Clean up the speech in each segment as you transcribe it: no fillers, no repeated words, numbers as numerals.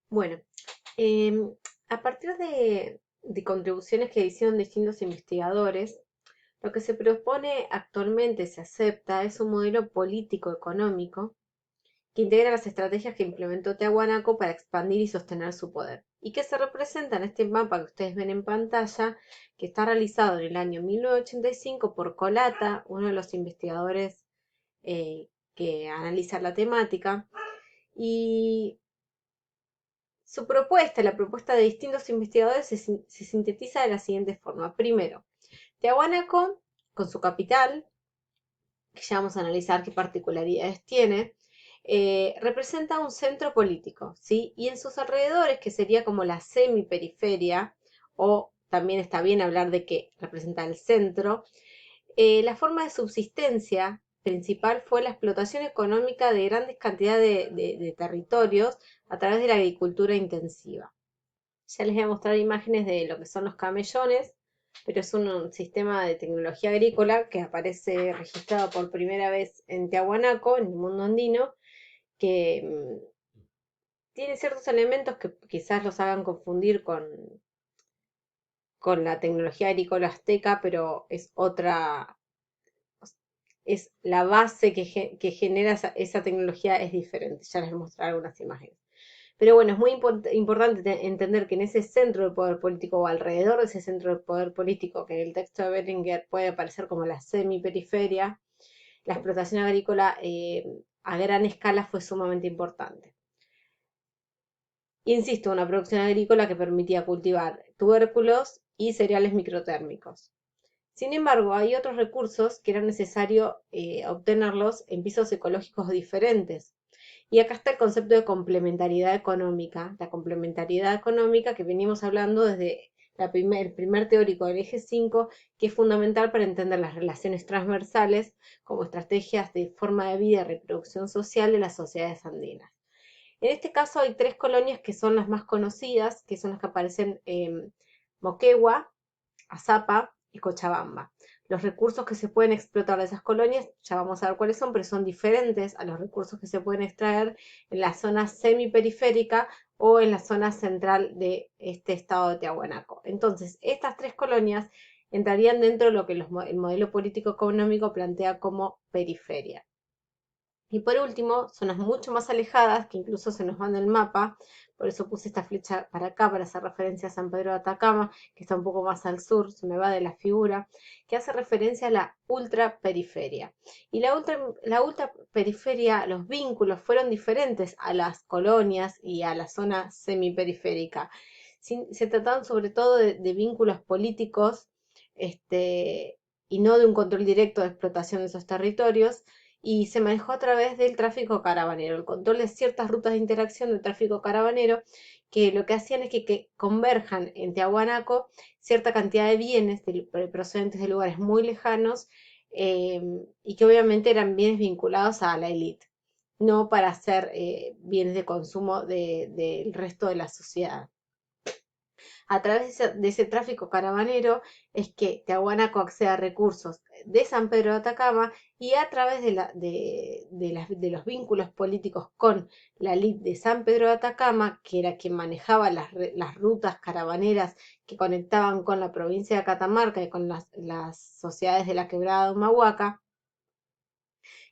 Bueno, em, a partir de contribuciones que hicieron distintos investigadores, lo que se propone actualmente, se acepta, es un modelo político-económico que integra las estrategias que implementó Tiahuanaco para expandir y sostener su poder, y que se representa en este mapa que ustedes ven en pantalla, que está realizado en el año 1985 por Colata, uno de los investigadores que analizan la temática, y su propuesta, la propuesta de distintos investigadores, se sintetiza de la siguiente forma. Primero, Tiahuanaco, con su capital, que ya vamos a analizar qué particularidades tiene, representa un centro político, ¿sí? Y en sus alrededores, que sería como la semiperiferia, o también está bien hablar de que representa el centro, la forma de subsistencia principal fue la explotación económica de grandes cantidades de territorios a través de la agricultura intensiva. Ya les voy a mostrar imágenes de lo que son los camellones, pero es un sistema de tecnología agrícola que aparece registrado por primera vez en Tiahuanaco, en el mundo andino, que tiene ciertos elementos que quizás los hagan confundir con la tecnología agrícola azteca, pero es otra, es la base que genera esa tecnología es diferente. Ya les voy a mostrar algunas imágenes. Pero bueno, es muy importante entender que en ese centro del poder político o alrededor de ese centro del poder político, que en el texto de Bellinger puede aparecer como la semiperiferia, la explotación agrícola a gran escala fue sumamente importante. Insisto, una producción agrícola que permitía cultivar tubérculos y cereales microtérmicos. Sin embargo, hay otros recursos que era necesario obtenerlos en pisos ecológicos diferentes. Y acá está el concepto de complementariedad económica, la complementariedad económica que venimos hablando desde el primer teórico del eje 5, que es fundamental para entender las relaciones transversales como estrategias de forma de vida y reproducción social de las sociedades andinas. En este caso hay tres colonias que son las más conocidas, que son las que aparecen en Moquegua, Azapa y Cochabamba. Los recursos que se pueden explotar de esas colonias, ya vamos a ver cuáles son, pero son diferentes a los recursos que se pueden extraer en la zona semiperiférica o en la zona central de este estado de Tiahuanaco. Entonces, estas tres colonias entrarían dentro de lo que el modelo político económico plantea como periferia. Y por último, zonas mucho más alejadas, que incluso se nos van del mapa, por eso puse esta flecha para acá, para hacer referencia a San Pedro de Atacama, que está un poco más al sur, se me va de la figura, que hace referencia a la ultraperiferia. Y la ultraperiferia, los vínculos fueron diferentes a las colonias y a la zona semiperiférica. Se trataban sobre todo de vínculos políticos, y no de un control directo de explotación de esos territorios, y se manejó a través del tráfico caravanero, el control de ciertas rutas de interacción del tráfico caravanero, que lo que hacían es que converjan en Tiahuanaco cierta cantidad de bienes procedentes de lugares muy lejanos, y que obviamente eran bienes vinculados a la élite, no para ser bienes de consumo del resto de la sociedad. A través de ese tráfico caravanero es que Tiahuanaco accede a recursos de San Pedro de Atacama, y a través de los vínculos políticos con la elite de San Pedro de Atacama, que era quien manejaba las rutas caravaneras que conectaban con la provincia de Catamarca y con las sociedades de la quebrada de Humahuaca,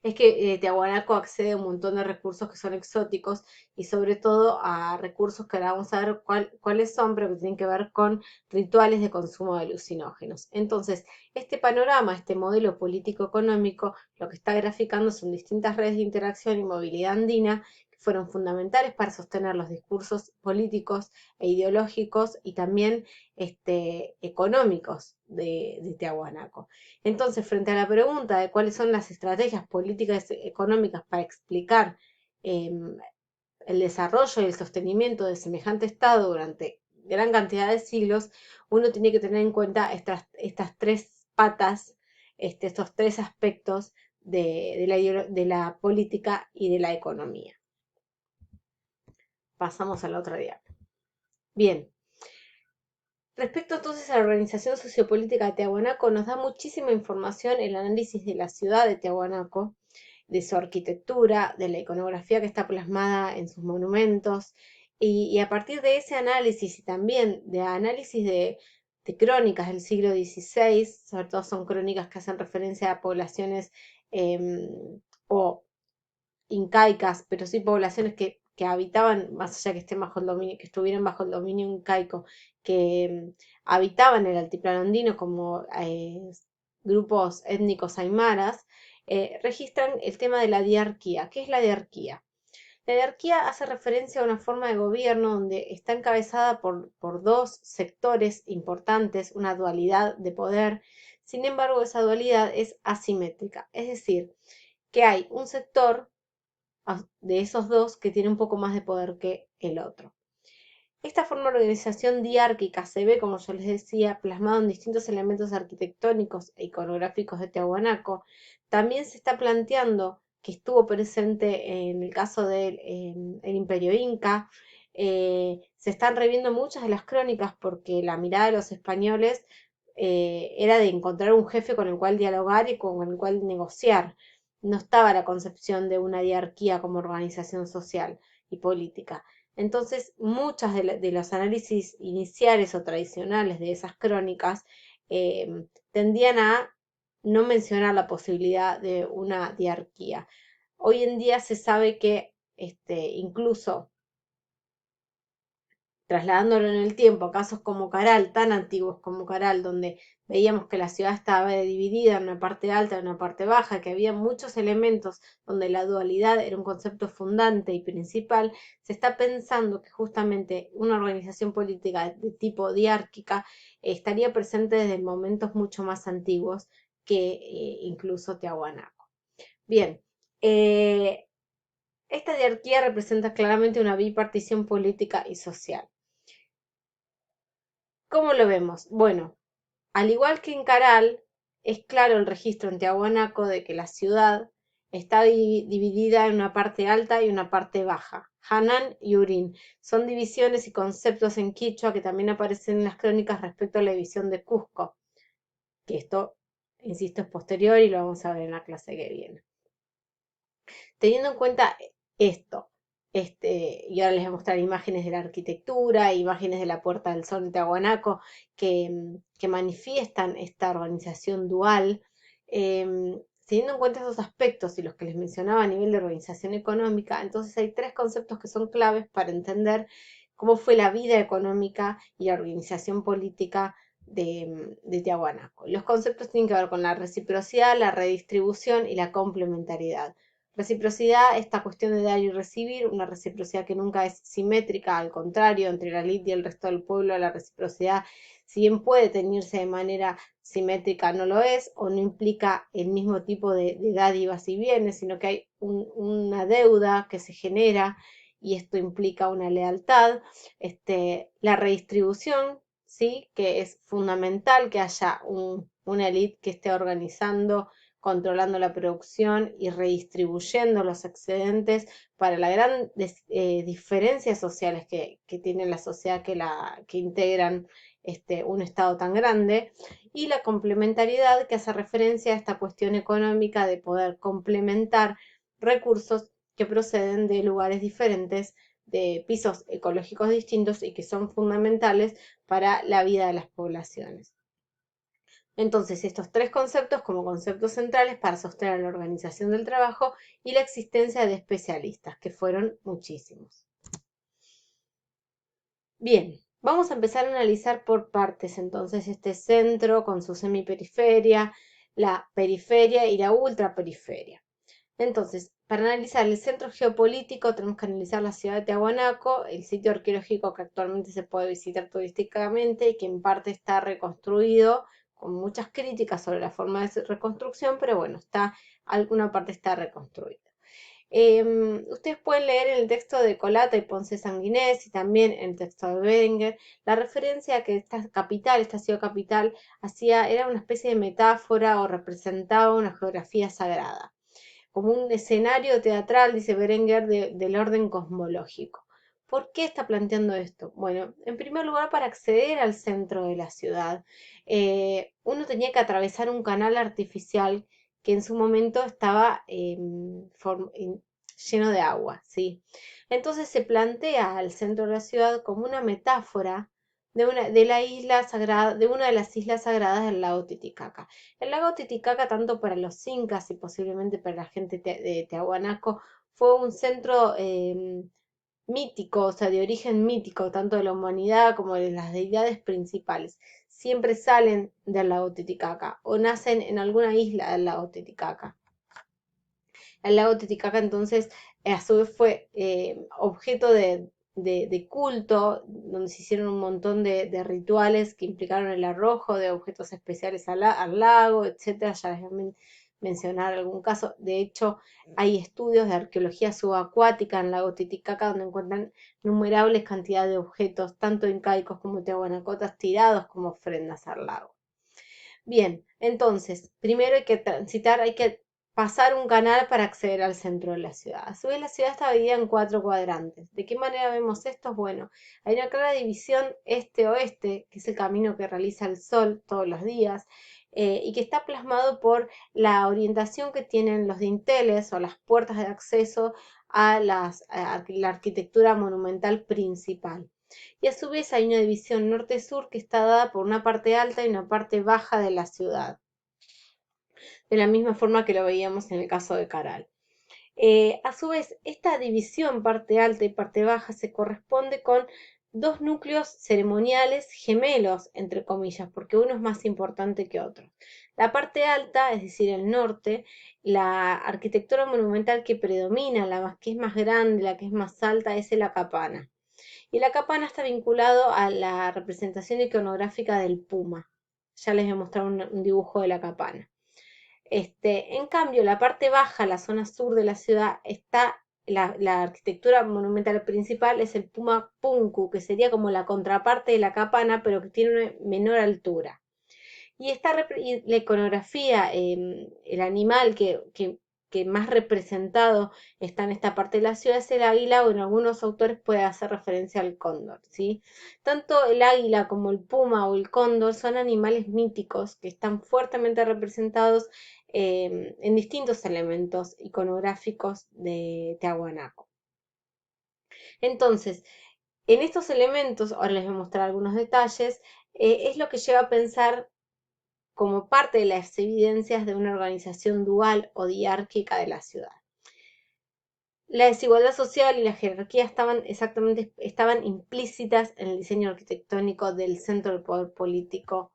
es que Tiahuanaco accede a un montón de recursos que son exóticos, y sobre todo a recursos que ahora vamos a ver cuáles son, pero que tienen que ver con rituales de consumo de alucinógenos. Entonces, este panorama, este modelo político-económico, lo que está graficando son distintas redes de interacción y movilidad andina que fueron fundamentales para sostener los discursos políticos e ideológicos y también económicos de Tiahuanaco. Entonces, frente a la pregunta de cuáles son las estrategias políticas económicas para explicar eh, el desarrollo y el sostenimiento de semejante Estado durante gran cantidad de siglos, uno tiene que tener en cuenta estas tres patas, estos tres aspectos de la política y de la economía. Pasamos a la otra diapositiva. Bien, respecto entonces a la organización sociopolítica de Tiahuanaco, nos da muchísima información el análisis de la ciudad de Tiahuanaco, de su arquitectura, de la iconografía que está plasmada en sus monumentos, Y a partir de ese análisis y también de análisis de crónicas del siglo XVI, sobre todo son crónicas que hacen referencia a poblaciones o incaicas, pero sí poblaciones que habitaban, más allá que estén bajo el dominio, que estuvieran bajo el dominio incaico, que habitaban el altiplano andino como grupos étnicos aymaras, registran el tema de la diarquía. ¿Qué es la diarquía? La jerarquía hace referencia a una forma de gobierno donde está encabezada por dos sectores importantes, una dualidad de poder. Sin embargo, esa dualidad es asimétrica, es decir, que hay un sector de esos dos que tiene un poco más de poder que el otro. Esta forma de organización diárquica se ve, como yo les decía, plasmado en distintos elementos arquitectónicos e iconográficos de Tiahuanaco. También se está planteando que estuvo presente en el caso del Imperio Inca. Se están reviendo muchas de las crónicas porque la mirada de los españoles era de encontrar un jefe con el cual dialogar y con el cual negociar. No estaba la concepción de una diarquía como organización social y política. Entonces, muchas de los análisis iniciales o tradicionales de esas crónicas tendían a no mencionar la posibilidad de una diarquía. Hoy en día se sabe que incluso trasladándolo en el tiempo a casos como Caral, tan antiguos como Caral, donde veíamos que la ciudad estaba dividida en una parte alta y una parte baja, que había muchos elementos donde la dualidad era un concepto fundante y principal, se está pensando que justamente una organización política de tipo diárquica estaría presente desde momentos mucho más antiguos que incluso Tiahuanaco. Bien, esta diarquía representa claramente una bipartición política y social. ¿Cómo lo vemos? Bueno, al igual que en Caral, es claro el registro en Tiahuanaco de que la ciudad está dividida en una parte alta y una parte baja. Hanan y Urín son divisiones y conceptos en quichua que también aparecen en las crónicas respecto a la división de Cusco, que esto, insisto, es posterior y lo vamos a ver en la clase que viene. Teniendo en cuenta esto, y ahora les voy a mostrar imágenes de la arquitectura, imágenes de la Puerta del Sol de Tiahuanaco, que manifiestan esta organización dual. Teniendo en cuenta esos aspectos y los que les mencionaba a nivel de organización económica, entonces hay tres conceptos que son claves para entender cómo fue la vida económica y la organización política de Tiahuanaco. Los conceptos tienen que ver con la reciprocidad, la redistribución y la complementariedad. Reciprocidad, esta cuestión de dar y recibir, una reciprocidad que nunca es simétrica, al contrario, entre la elite y el resto del pueblo, la reciprocidad, si bien puede teñirse de manera simétrica, no lo es, o no implica el mismo tipo de dádivas y bienes, sino que hay una deuda que se genera y esto implica una lealtad. La redistribución, ¿sí? Que es fundamental que haya una elite que esté organizando, controlando la producción y redistribuyendo los excedentes para las grandes diferencias sociales que tiene la sociedad que integran un Estado tan grande, y la complementariedad que hace referencia a esta cuestión económica de poder complementar recursos que proceden de lugares diferentes, de pisos ecológicos distintos y que son fundamentales para la vida de las poblaciones. Entonces, estos tres conceptos como conceptos centrales para sostener la organización del trabajo y la existencia de especialistas, que fueron muchísimos. Bien, vamos a empezar a analizar por partes entonces este centro con su semiperiferia, la periferia y la ultraperiferia. Entonces, para analizar el centro geopolítico tenemos que analizar la ciudad de Tiahuanaco, el sitio arqueológico que actualmente se puede visitar turísticamente y que en parte está reconstruido, con muchas críticas sobre la forma de reconstrucción, pero bueno, alguna parte está reconstruida. Ustedes pueden leer en el texto de Colata y Ponce Sanguinés y también en el texto de Berenguer la referencia a que esta ciudad capital, era una especie de metáfora o representaba una geografía sagrada, como un escenario teatral, dice Berenguer, del orden cosmológico. ¿Por qué está planteando esto? Bueno, en primer lugar, para acceder al centro de la ciudad, uno tenía que atravesar un canal artificial que en su momento estaba lleno de agua, ¿sí? Entonces se plantea al centro de la ciudad como una metáfora de la isla sagrada, de una de las islas sagradas del lago Titicaca. El lago Titicaca, tanto para los incas y posiblemente para la gente de Tiahuanaco, fue un centro mítico, o sea, de origen mítico, tanto de la humanidad como de las deidades principales. Siempre salen del lago Titicaca o nacen en alguna isla del lago Titicaca. El lago Titicaca entonces a su vez fue objeto de culto, donde se hicieron un montón de rituales que implicaron el arrojo de objetos especiales al lago, etcétera. Ya les voy a mencionar algún caso. De hecho, hay estudios de arqueología subacuática en el lago Titicaca donde encuentran innumerables cantidades de objetos, tanto incaicos como tehuanacotas, tirados como ofrendas al lago. Bien, entonces, primero hay que transitar, hay que pasar un canal para acceder al centro de la ciudad. A su vez, la ciudad está dividida en 4 cuadrantes. ¿De qué manera vemos esto? Bueno, hay una clara división este-oeste, que es el camino que realiza el sol todos los días, y que está plasmado por la orientación que tienen los dinteles o las puertas de acceso a la arquitectura monumental principal. Y a su vez hay una división norte-sur que está dada por una parte alta y una parte baja de la ciudad, de la misma forma que lo veíamos en el caso de Caral. A su vez, esta división parte alta y parte baja se corresponde con dos núcleos ceremoniales gemelos, entre comillas, porque uno es más importante que otro. La parte alta, es decir, el norte, la arquitectura monumental que predomina, la que es más grande, la que es más alta, es el Acapana. Y la capana está vinculado a la representación iconográfica del puma. Ya les he mostrado un dibujo de la capana. En cambio, la parte baja, la zona sur de la ciudad, está la arquitectura monumental principal, es el Puma Punku, que sería como la contraparte de la capana, pero que tiene una menor altura. Y la iconografía, el animal que más representado está en esta parte de la ciudad es el águila, o en algunos autores puede hacer referencia al cóndor, ¿sí? Tanto el águila como el puma o el cóndor son animales míticos que están fuertemente representados en distintos elementos iconográficos de Tiahuanaco. Entonces, en estos elementos, ahora les voy a mostrar algunos detalles, es lo que lleva a pensar como parte de las evidencias de una organización dual o diárquica de la ciudad. La desigualdad social y la jerarquía estaban implícitas en el diseño arquitectónico del centro del poder político,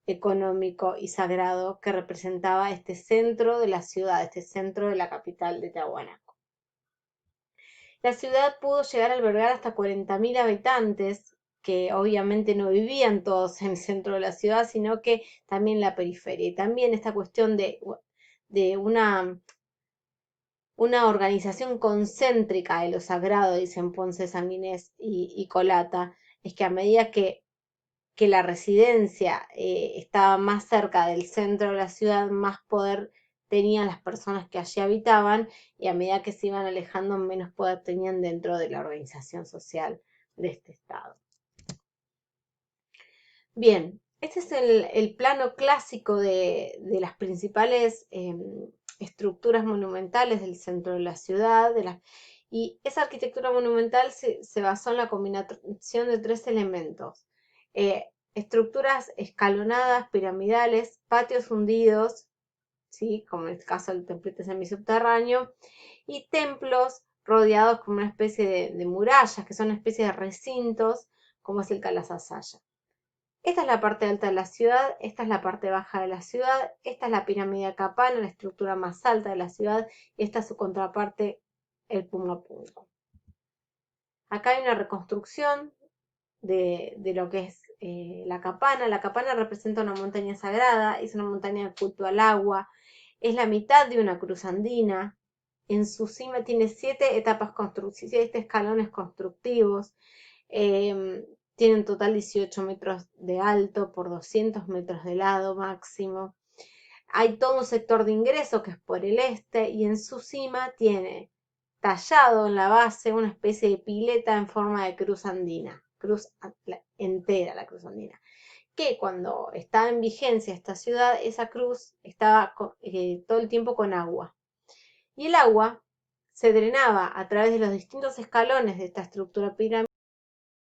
económico y sagrado que representaba este centro de la ciudad, este centro de la capital de Tiahuanaco. La ciudad pudo llegar a albergar hasta 40.000 habitantes, que obviamente no vivían todos en el centro de la ciudad, sino que también en la periferia. Y también esta cuestión de una organización concéntrica de lo sagrado, dicen Ponce, Sanguinés y Colata, es que a medida que la residencia estaba más cerca del centro de la ciudad, más poder tenían las personas que allí habitaban, y a medida que se iban alejando, menos poder tenían dentro de la organización social de este estado. Bien, este es el plano clásico de las principales estructuras monumentales del centro de la ciudad, y esa arquitectura monumental se basó en la combinación de 3 elementos. Estructuras escalonadas, piramidales, patios hundidos, ¿sí? Como en el caso del templete semisubterráneo, y templos rodeados como una especie de murallas, que son una especie de recintos, como es el Calasasaya. Esta es la parte alta de la ciudad, esta es la parte baja de la ciudad, esta es la pirámide de Capana, la estructura más alta de la ciudad, y esta es su contraparte, el Pumapunku. Acá hay una reconstrucción de lo que es la Capana. La Capana representa una montaña sagrada, es una montaña de culto al agua, es la mitad de una cruz andina. En su cima tiene 7 escalones constructivos. Tiene en total 18 metros de alto por 200 metros de lado máximo. Hay todo un sector de ingreso que es por el este, y en su cima tiene tallado en la base una especie de pileta en forma de cruz andina, entera la cruz andina, que cuando estaba en vigencia esta ciudad, esa cruz estaba todo el tiempo con agua. Y el agua se drenaba a través de los distintos escalones de esta estructura piramidal